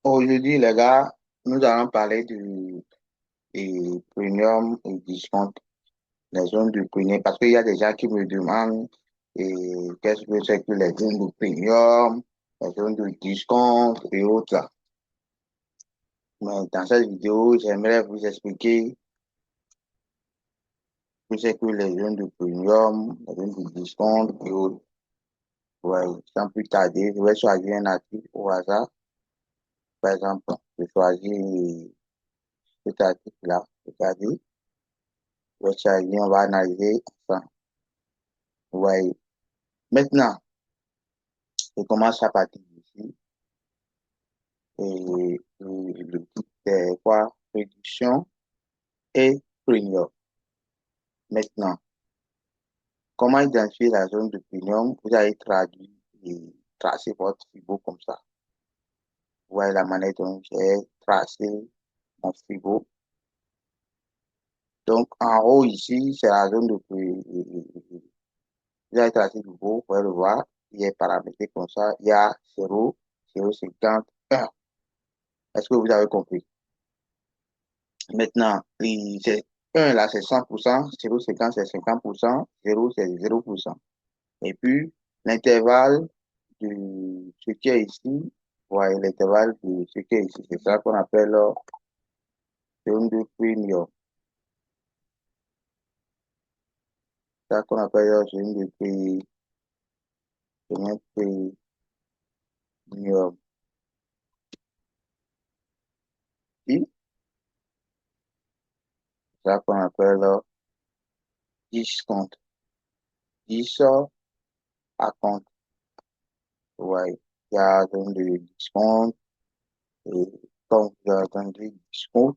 Aujourd'hui, les gars, nous allons parler premium et discount, les zones de premium, parce qu'il y a des gens qui me demandent qu'est-ce que c'est que les zones de premium, les zones de discount et autres là. Mais dans cette vidéo, j'aimerais vous expliquer ce que c'est que les zones de premium, les zones de discount et autres. Ouais, sans plus tarder, je vais choisir un article au hasard. Par exemple, je choisis cet article-là. Regardez, je vais choisir, on va analyser ensemble. Ouais. Maintenant, je commence à partir d'ici. Le titre, c'est quoi? Réduction et premium. Maintenant, comment identifier la zone de premium? Vous allez traduire et tracer votre frigo comme ça. Vous voyez la manière dont j'ai tracé mon frigo. Donc, en haut ici, c'est la zone de premium. Vous allez tracer le frigo, vous pouvez le voir. Il est paramétré comme ça. Il y a 0, 0,50, 1. Est-ce que vous avez compris? Maintenant, c'est 1 là, c'est 100%, 0,50 c'est 50%, 0 c'est 0%. Et puis, l'intervalle de ce qui est ici, vous voyez l'intervalle de ce qui est ici, c'est ça qu'on appelle zone de premium. C'est ça qu'on appelle zone de premium. C'est ça qu'on appelle discount. 10 à compte. Ouais, il y a zone de discount. Et comme vous avez entendu, discount.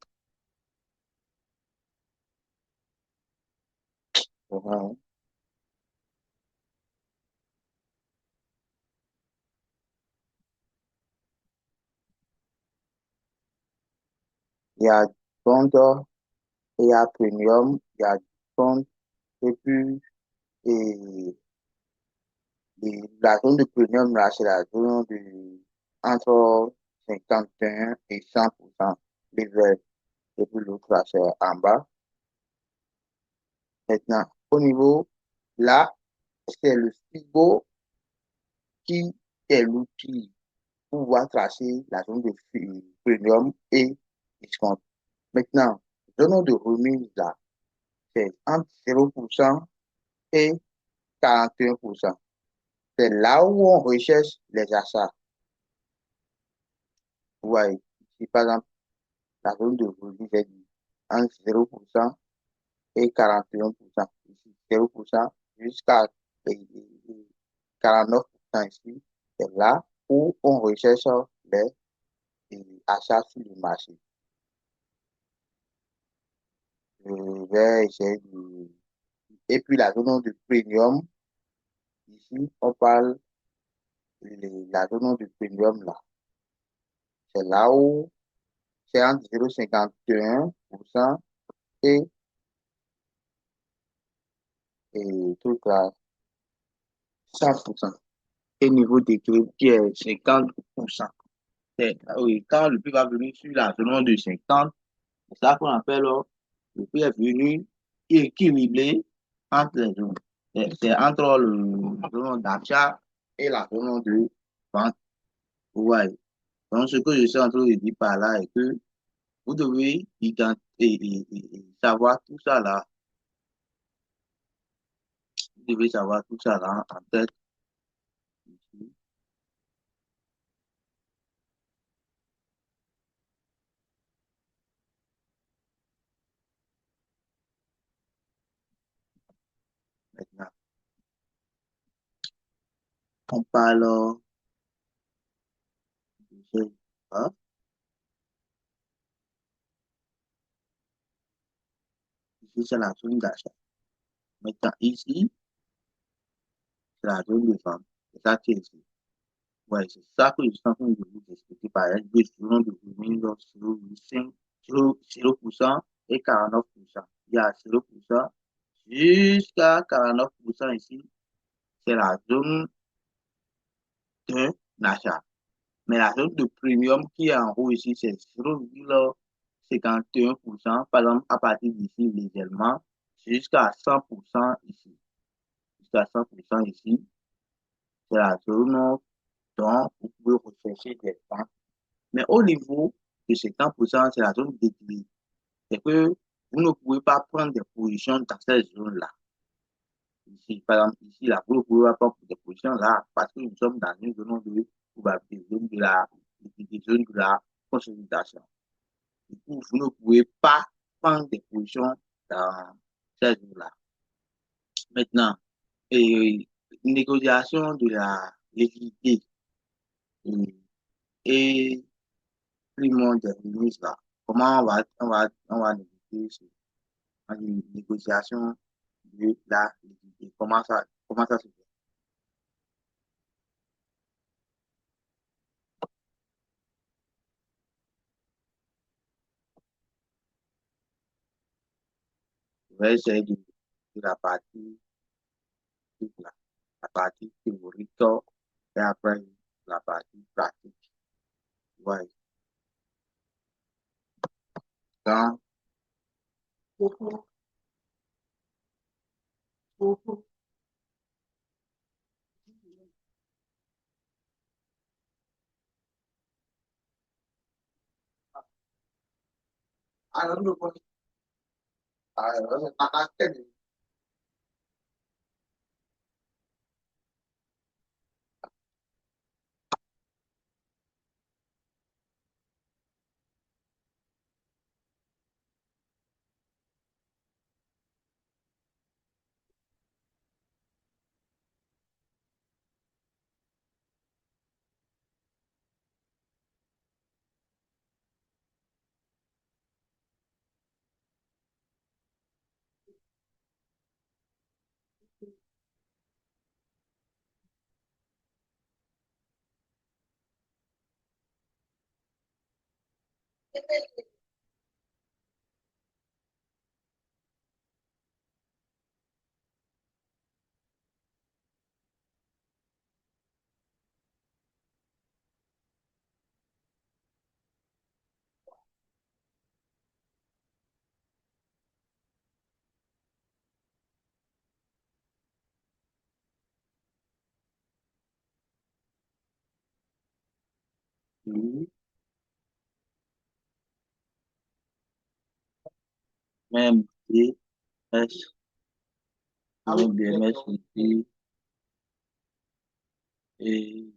Ouais. Il y a discount, il y a premium, il y a discount, et puis et, et la zone de premium, là, c'est la zone de entre 51 et 100% des verts. Et puis l'autre, là, c'est en bas. Maintenant, au niveau, là, c'est le frigo qui est l'outil pour pouvoir tracer la zone de premium et discount. Maintenant, zone de remise, là, c'est entre 0% et 41%. C'est là où on recherche les achats. Ouais, ici, par exemple, la zone de revue est entre 0% et 41%. Ici, 0% jusqu'à 49% ici. C'est là où on recherche les achats sur le marché. Je vais essayer de... Et puis la zone de premium, ici, on parle de la zone de premium là. C'est là où c'est entre 0,51% et, et tout là, 100%. Et niveau d'équilibre qui est 50%. Oui, quand le prix va venir sur la zone de 50, c'est ça qu'on appelle le prix est venu équilibré entre les zones. C'est entre la zone d'achat et la zone de vente. Ouais. Donc, ce que je suis en train de dire par là est que vous devez savoir tout ça là. Vous devez savoir tout ça là en tête. Maintenant, on parle de hein, ici, c'est la zone d'achat. Maintenant, ici, c'est la zone de vente. C'est ça qui est ici. Ouais, c'est ça que je suis en train de vous expliquer par exemple, des zones de remise sur 5, 0% et 49%. Il y a 0% jusqu'à 49% ici. C'est la zone de l'achat. Mais la zone de premium qui est en haut ici, c'est 0,51%. Par exemple, à partir d'ici, légèrement, jusqu'à 100% ici. Jusqu'à 100% ici, c'est la zone dont vous pouvez rechercher des temps. Mais au niveau de ces 100%, c'est la zone d'équilibre. C'est que vous ne pouvez pas prendre des positions dans cette zone-là. Ici, par exemple, ici, là, vous ne pouvez pas prendre des positions là parce que nous sommes dans une zone de probabilité, des zones de la consolidation. Du coup, vous ne pouvez pas prendre des positions dans cette zone-là. Maintenant, négociation de la liquidité et primordialisme là. Comment on va négocier une négociation de la liquidité? Comment ça se fait? Je vais essayer de la partie, la partie théorique et après la partie pratique. Ouais. Quand, oui, même D, S, même BMS aussi, et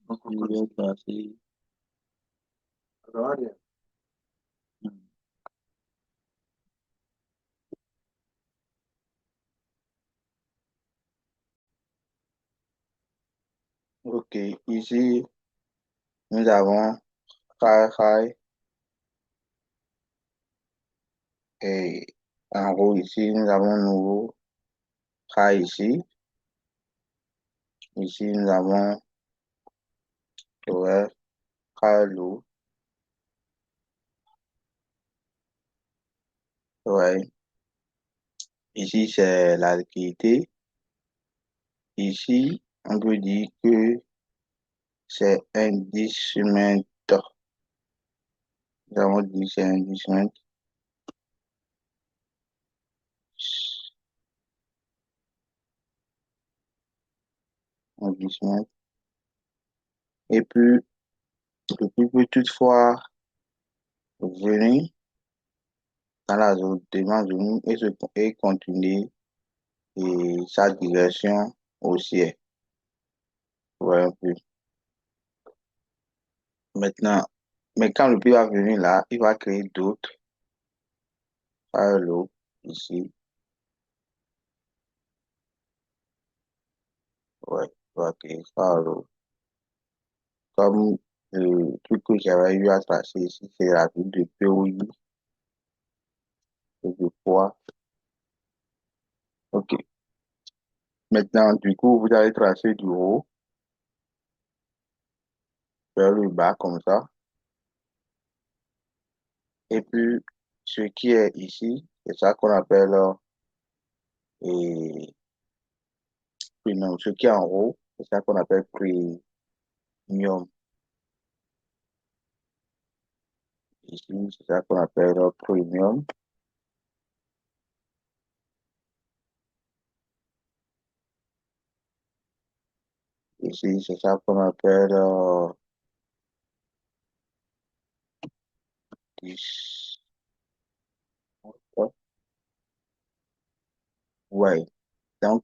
donc je vais passer. Ok, ici, nous avons high, high, et en haut ici, nous avons nouveau high ici. Ici, nous avons ouais, high, low. Ouais. Ici, c'est la liquidité. Ici, on peut dire que c'est un discernment. Nous avons dit c'est un discernment. Un discernment. Et puis, peut toutefois venir dans la zone de et continuer et sa direction haussière. Ouais, un peu. Maintenant, mais quand le prix va venir là, il va créer d'autres. Par ici. Ouais, il va créer par comme le truc que j'avais eu à tracer ici, c'est la ville de POI et de poids. Ok. Maintenant, du coup, vous allez tracer du haut vers le bas comme ça. Et puis, ce qui est ici, c'est ça qu'on appelle, et, puis non, ce qui est en haut, C'est ça qu'on appelle premium. Ici, c'est ça qu'on appelle premium. Ici, c'est ça qu'on appelle dis- ouais. Donc,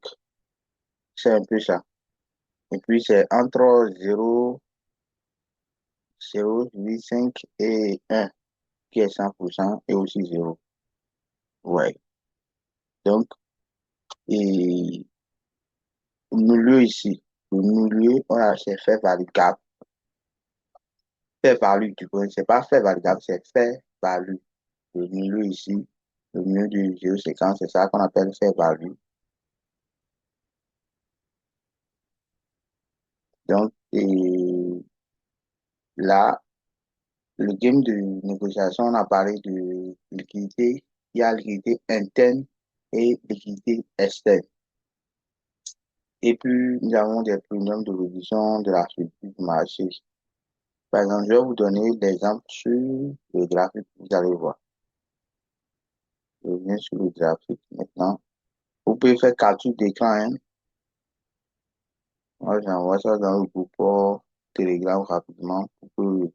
c'est un peu ça. Et puis, c'est entre 0,5 et 1 qui est 100% et aussi 0. Ouais. Donc, et au milieu ici, au milieu, on a c'est fait validable. Fait valu, tu connais, c'est pas fait validable, c'est fait valu. Le milieu ici, le milieu du géoséquence, c'est ça qu'on appelle fait valu. Donc, et là, le game de négociation, on a parlé de liquidité. Il y a liquidité interne et liquidité externe. Et puis, nous avons des premiums de révision de la structure du marché. Par exemple, je vais vous donner l'exemple sur le graphique, vous allez voir. Je viens sur le graphique maintenant. Vous pouvez faire capture d'écran, hein. Moi, j'envoie ça dans le groupe Telegram rapidement pour que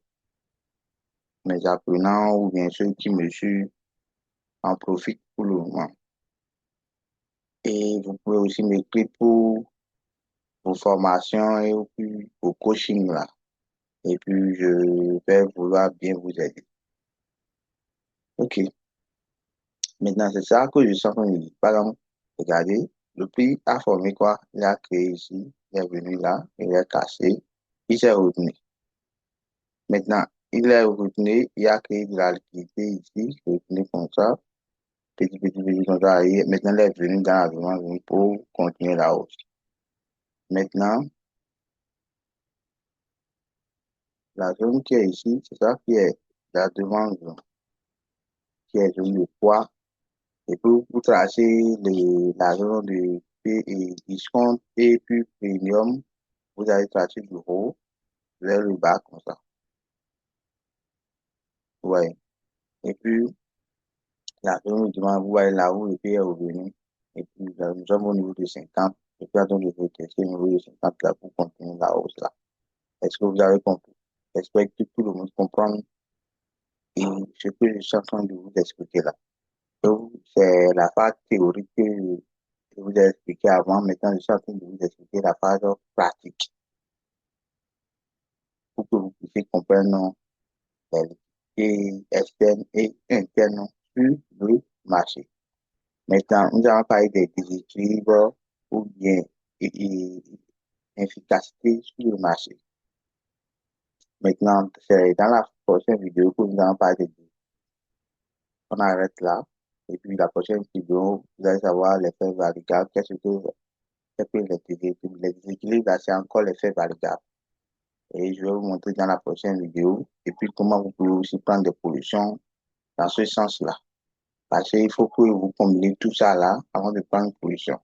mes apprenants ou bien ceux qui me suivent en profitent pour le moment. Et vous pouvez aussi m'écrire pour vos formations et puis vos coachings là. Et puis, je vais vouloir bien vous aider. OK. Maintenant, c'est ça que je suis en train de dire. Par exemple, regardez, le prix a formé quoi? Il a créé ici, il est venu là, il est cassé, il s'est retenu. Maintenant, il est retenu, il a créé de la liquidité ici, retenu comme ça, petit, comme ça, et maintenant il est venu dans la zone pour continuer la hausse. Maintenant, la zone qui est ici, c'est ça qui est la demande, qui est zone de poids. Et pour vous tracer la zone de P et discount et puis premium, vous allez tracer du haut vers le bas comme ça. Ouais. Et puis, la zone de demande, vous voyez là où le prix est revenu. Et puis, nous sommes au niveau de 50. Et puis, attendez, je vais tester au niveau de 50 là pour continuer la hausse là. Est-ce que vous avez compris? J'espère que tout le monde comprend et ce que je suis en train de vous expliquer là. Donc, c'est la phase théorique que je vous ai expliqué avant. Maintenant, je suis en train de vous expliquer la phase pratique pour que vous puissiez comprendre et externe et interne sur le marché. Maintenant, nous allons parler des déséquilibres ou bien efficacité sur le marché. Maintenant, c'est dans la prochaine vidéo que nous allons parler de. On arrête là. Et puis, la prochaine vidéo, vous allez savoir l'effet variable. Qu'est-ce que les déséquilibres, là, c'est encore l'effet variable. Et je vais vous montrer dans la prochaine vidéo. Et puis, comment vous pouvez aussi prendre des positions dans ce sens-là. Parce qu'il faut que vous combinez tout ça là avant de prendre une position.